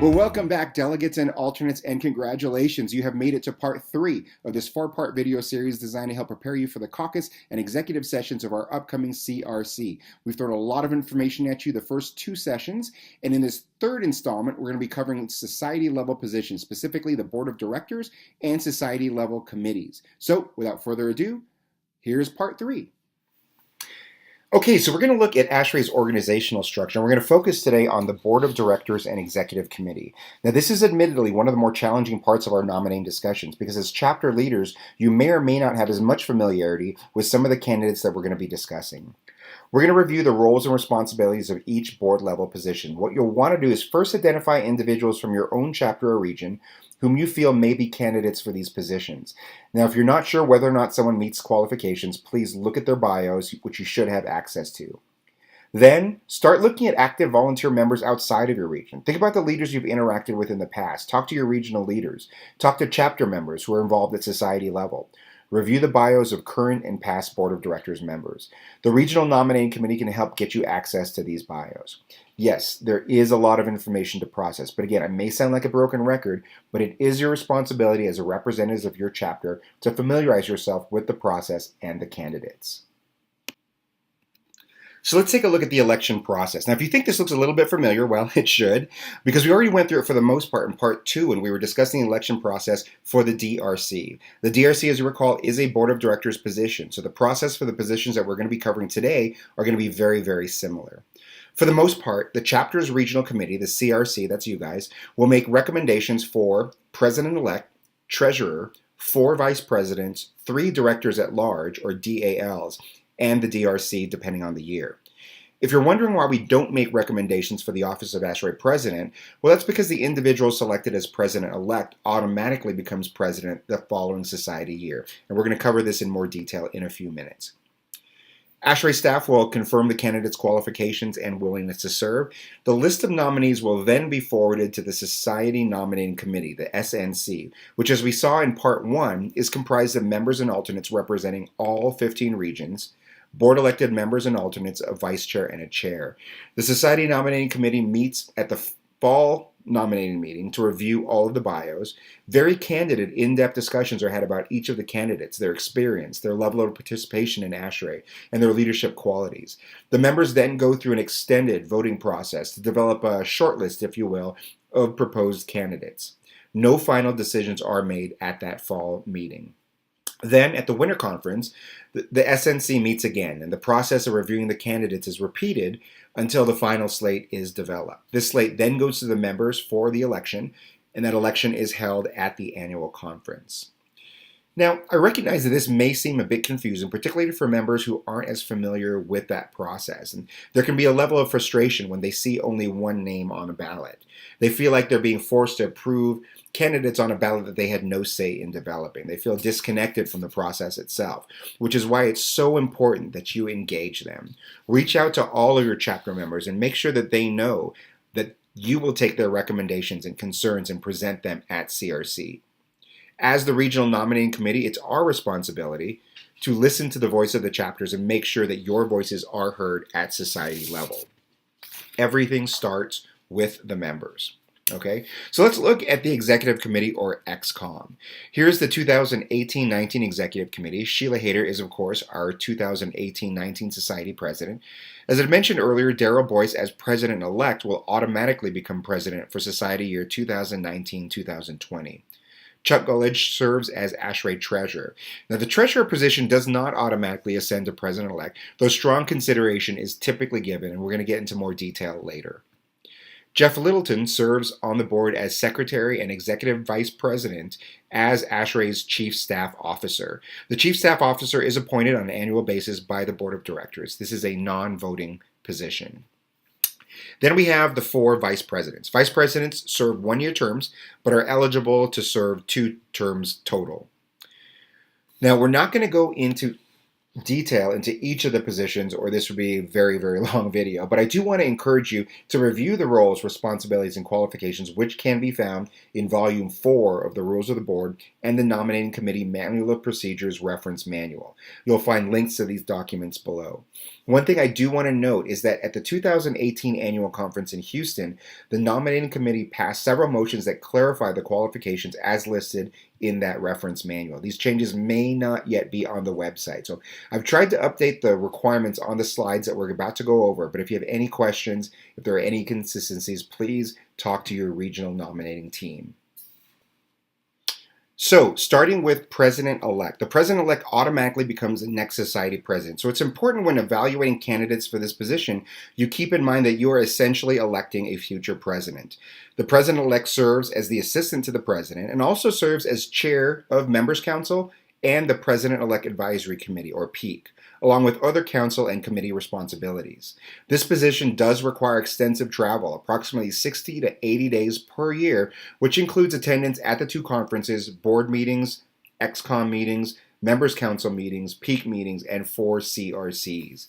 Well, welcome back, delegates and alternates, and congratulations. You have made it to part 3 of this 4-part video series designed to help prepare you for the caucus and executive sessions of our upcoming CRC. We've thrown a lot of information at you the first 2 sessions, and in this third installment, we're going to be covering society-level positions, specifically the board of directors and society-level committees. So, without further ado, here's part 3. Okay, so we're going to look at ASHRAE's organizational structure, and we're going to focus today on the Board of Directors and Executive Committee. Now, this is admittedly one of the more challenging parts of our nominating discussions because as chapter leaders, you may or may not have as much familiarity with some of the candidates that we're going to be discussing. We're going to review the roles and responsibilities of each board-level position. What you'll want to do is first identify individuals from your own chapter or region whom you feel may be candidates for these positions. Now, if you're not sure whether or not someone meets qualifications, please look at their bios, which you should have access to. Then, start looking at active volunteer members outside of your region. Think about the leaders you've interacted with in the past. Talk to your regional leaders. Talk to chapter members who are involved at society level. Review the bios of current and past Board of Directors members. The Regional Nominating Committee can help get you access to these bios. Yes, there is a lot of information to process, but again, it may sound like a broken record, but it is your responsibility as a representative of your chapter to familiarize yourself with the process and the candidates. So let's take a look at the election process. Now, if you think this looks a little bit familiar, well, it should, because we already went through it for the most part in part 2 when we were discussing the election process for the DRC. The DRC, as you recall, is a board of directors position. So the process for the positions that we're going to be covering today are going to be very, very similar. For the most part, the chapter's regional committee, the CRC, that's you guys, will make recommendations for president-elect, treasurer, 4 vice presidents, 3 directors at large, or DALs, and the DRC depending on the year. If you're wondering why we don't make recommendations for the office of ASHRAE president, well, that's because the individual selected as president-elect automatically becomes president the following society year, and we're going to cover this in more detail in a few minutes. ASHRAE staff will confirm the candidate's qualifications and willingness to serve. The list of nominees will then be forwarded to the Society Nominating Committee, the SNC, which, as we saw in Part 1, is comprised of members and alternates representing all 15 regions, board-elected members and alternates, a vice chair, and a chair. The Society Nominating Committee meets at the fall nominating meeting to review all of the bios. Very candid and in-depth discussions are had about each of the candidates, their experience, their level of participation in ASHRAE, and their leadership qualities. The members then go through an extended voting process to develop a shortlist, if you will, of proposed candidates. No final decisions are made at that fall meeting. Then, at the winter conference, the SNC meets again, and the process of reviewing the candidates is repeated until the final slate is developed. This slate then goes to the members for the election, and that election is held at the annual conference. Now, I recognize that this may seem a bit confusing, particularly for members who aren't as familiar with that process, and there can be a level of frustration when they see only one name on a ballot. They feel like they're being forced to approve candidates on a ballot that they had no say in developing. They feel disconnected from the process itself, which is why it's so important that you engage them. Reach out to all of your chapter members and make sure that they know that you will take their recommendations and concerns and present them at CRC. As the Regional Nominating Committee, it's our responsibility to listen to the voice of the chapters and make sure that your voices are heard at society level. Everything starts with the members. Okay, so let's look at the Executive Committee, or EXCOM. Here's the 2018-19 Executive Committee. Sheila Hayter is, of course, our 2018-19 Society President. As I mentioned earlier, Darrell Boyce, as President-elect, will automatically become President for Society year 2019-2020. Chuck Gullidge serves as ASHRAE Treasurer. Now, the Treasurer position does not automatically ascend to President-elect, though strong consideration is typically given, and we're going to get into more detail later. Jeff Littleton serves on the board as Secretary and Executive Vice President as ASHRAE's Chief Staff Officer. The Chief Staff Officer is appointed on an annual basis by the Board of Directors. This is a non-voting position. Then we have the 4 Vice Presidents. Vice Presidents serve 1-year terms, but are eligible to serve 2 terms total. Now, we're not going to go into detail into each of the positions, or this would be a very, very long video. But I do want to encourage you to review the roles, responsibilities, and qualifications, which can be found in Volume 4 of the Rules of the Board and the Nominating Committee Manual of Procedures Reference Manual. You'll find links to these documents below. One thing I do want to note is that at the 2018 Annual Conference in Houston, the Nominating Committee passed several motions that clarify the qualifications as listed in that reference manual. These changes may not yet be on the website. So I've tried to update the requirements on the slides that we're about to go over, but if you have any questions, if there are any inconsistencies, please talk to your regional nominating team. So, starting with President-elect. The President-elect automatically becomes the next society president. So it's important when evaluating candidates for this position, you keep in mind that you are essentially electing a future president. The President-elect serves as the assistant to the president and also serves as chair of Members' Council and the President-elect Advisory Committee, or PEAC, along with other council and committee responsibilities. This position does require extensive travel, approximately 60 to 80 days per year, which includes attendance at the two conferences, board meetings, XCOM meetings, Members' Council meetings, PEAC meetings, and 4 CRCs.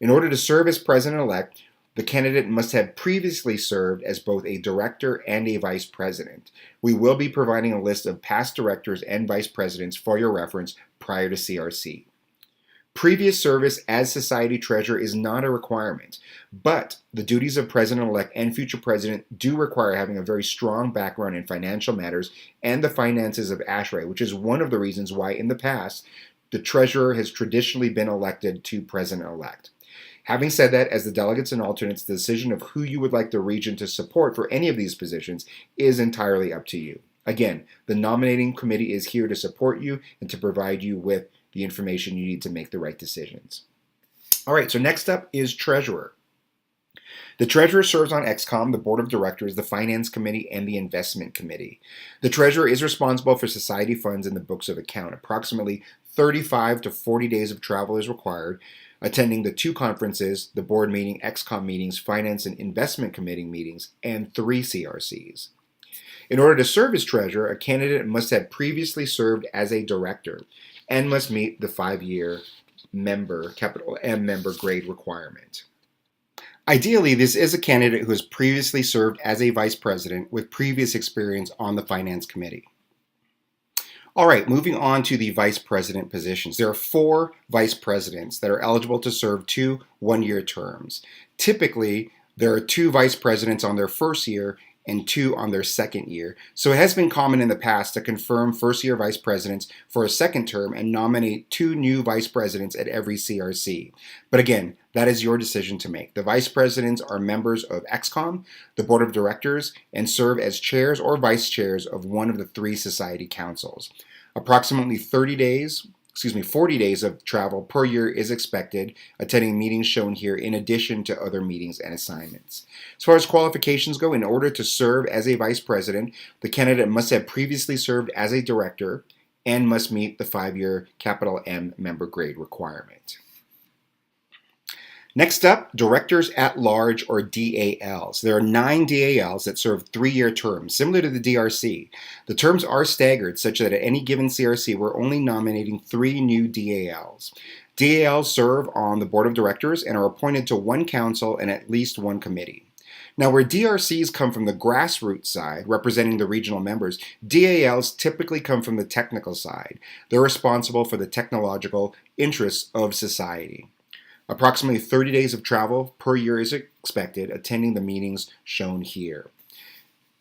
In order to serve as President-elect, the candidate must have previously served as both a director and a vice president. We will be providing a list of past directors and vice presidents for your reference prior to CRC. Previous service as Society Treasurer is not a requirement, but the duties of President-elect and future President do require having a very strong background in financial matters and the finances of ASHRAE, which is one of the reasons why in the past the Treasurer has traditionally been elected to President-elect. Having said that, as the delegates and alternates, the decision of who you would like the region to support for any of these positions is entirely up to you. Again, the nominating committee is here to support you and to provide you with the information you need to make the right decisions. All right, so next up is Treasurer. The Treasurer serves on XCOM, the Board of Directors, the Finance Committee, and the Investment Committee. The Treasurer is responsible for society funds and the books of account. Approximately 35 to 40 days of travel is required, attending the two conferences, the board meeting, XCOM meetings, Finance and Investment Committee meetings, and 3 CRCs. In order to serve as Treasurer, a candidate must have previously served as a director and must meet the 5-year member, capital M member grade requirement. Ideally, this is a candidate who has previously served as a vice president with previous experience on the Finance Committee. All right, moving on to the vice president positions. There are 4 vice presidents that are eligible to serve 2 one-year terms. Typically, there are 2 vice presidents on their first year and 2 on their second year. So it has been common in the past to confirm first-year vice presidents for a second term and nominate 2 new vice presidents at every CRC. But again, that is your decision to make. The vice presidents are members of XCOM, the board of directors, and serve as chairs or vice chairs of one of the 3 society councils. Approximately 40 days of travel per year is expected, attending meetings shown here in addition to other meetings and assignments. As far as qualifications go, in order to serve as a vice president, the candidate must have previously served as a director and must meet the 5-year capital M member grade requirement. Next up, Directors at Large, or DALs. There are 9 DALs that serve 3-year terms, similar to the DRC. The terms are staggered such that at any given CRC, we're only nominating 3 new DALs. DALs serve on the Board of Directors and are appointed to 1 council and at least 1 committee. Now, where DRCs come from the grassroots side, representing the regional members, DALs typically come from the technical side. They're responsible for the technological interests of society. Approximately 30 days of travel per year is expected, attending the meetings shown here.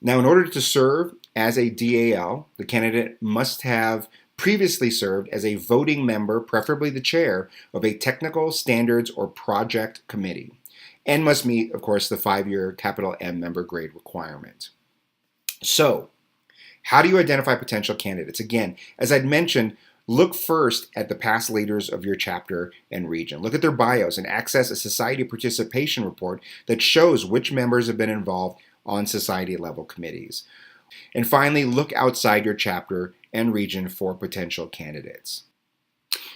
Now, in order to serve as a DAL, the candidate must have previously served as a voting member, preferably the chair, of a technical, standards, or project committee, and must meet, of course, the 5-year capital M member grade requirement. So, how do you identify potential candidates? Again, as I'd mentioned, look first at the past leaders of your chapter and region. Look at their bios and access a society participation report that shows which members have been involved on society level committees. And finally, look outside your chapter and region for potential candidates.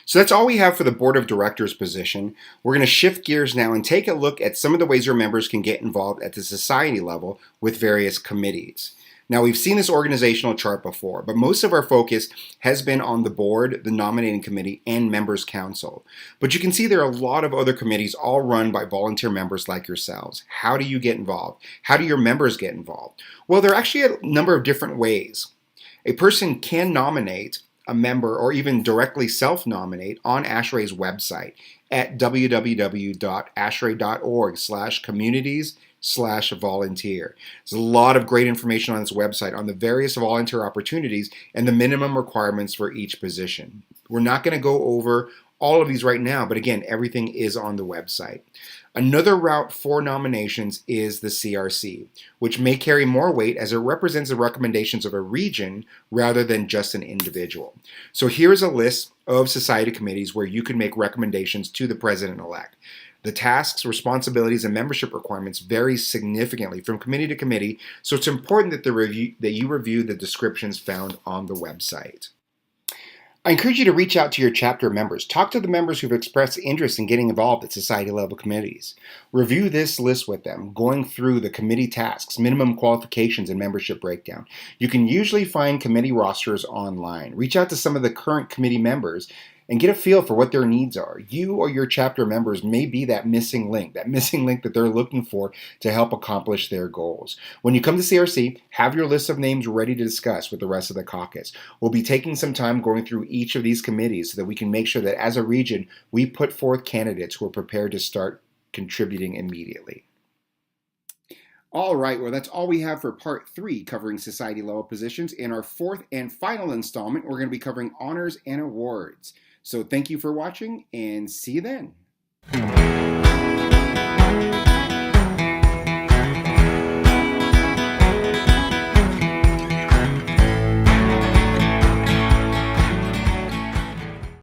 So that's all we have for the Board of Directors position. We're going to shift gears now and take a look at some of the ways your members can get involved at the society level with various committees. Now, we've seen this organizational chart before, but most of our focus has been on the board, the nominating committee, and members' council. But you can see there are a lot of other committees all run by volunteer members like yourselves. How do you get involved? How do your members get involved? Well, there are actually a number of different ways. A person can nominate a member or even directly self-nominate on ASHRAE's website at www.ashrae.org/communities/volunteer. There's a lot of great information on this website on the various volunteer opportunities and the minimum requirements for each position. We're not going to go over all of these right now, but again, everything is on the website. Another route for nominations is the CRC, which may carry more weight as it represents the recommendations of a region rather than just an individual. So here's a list of society committees where you can make recommendations to the president-elect. The tasks, responsibilities, and membership requirements vary significantly from committee to committee, so it's important that you review the descriptions found on the website. I encourage you to reach out to your chapter members. Talk to the members who've expressed interest in getting involved at society-level committees. Review this list with them, going through the committee tasks, minimum qualifications, and membership breakdown. You can usually find committee rosters online. Reach out to some of the current committee members and get a feel for what their needs are. You or your chapter members may be that missing link that they're looking for to help accomplish their goals. When you come to CRC, have your list of names ready to discuss with the rest of the caucus. We'll be taking some time going through each of these committees so that we can make sure that as a region, we put forth candidates who are prepared to start contributing immediately. All right, well, that's all we have for part 3 covering society level positions. In our 4th and final installment, we're going to be covering honors and awards. So thank you for watching and see you then.